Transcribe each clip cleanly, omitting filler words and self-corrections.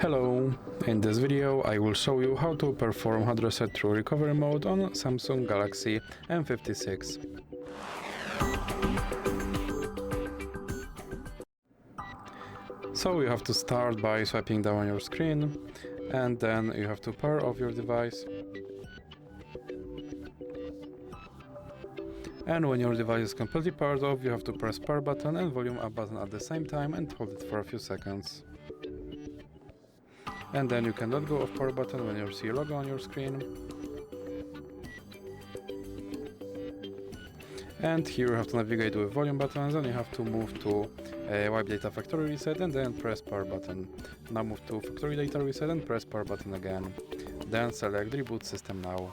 Hello, in this video I will show you how to perform hard reset through recovery mode on Samsung Galaxy M56. So you have to start by swiping down on your screen, and then you have to power off your device. And when your device is completely powered off, you have to press power button and volume up button at the same time and hold it for a few seconds. And then you can let go of power button when you see a logo on your screen. And here you have to navigate with volume buttons, and you have to move to wipe data factory reset and then press power button. Now move to factory data reset and press power button again. Then select reboot system now.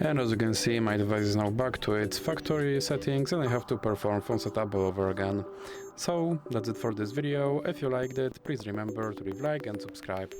And as you can see, my device is now back to its factory settings and I have to perform phone setup all over again. So that's it for this video. If you liked it, please remember to leave a like and subscribe.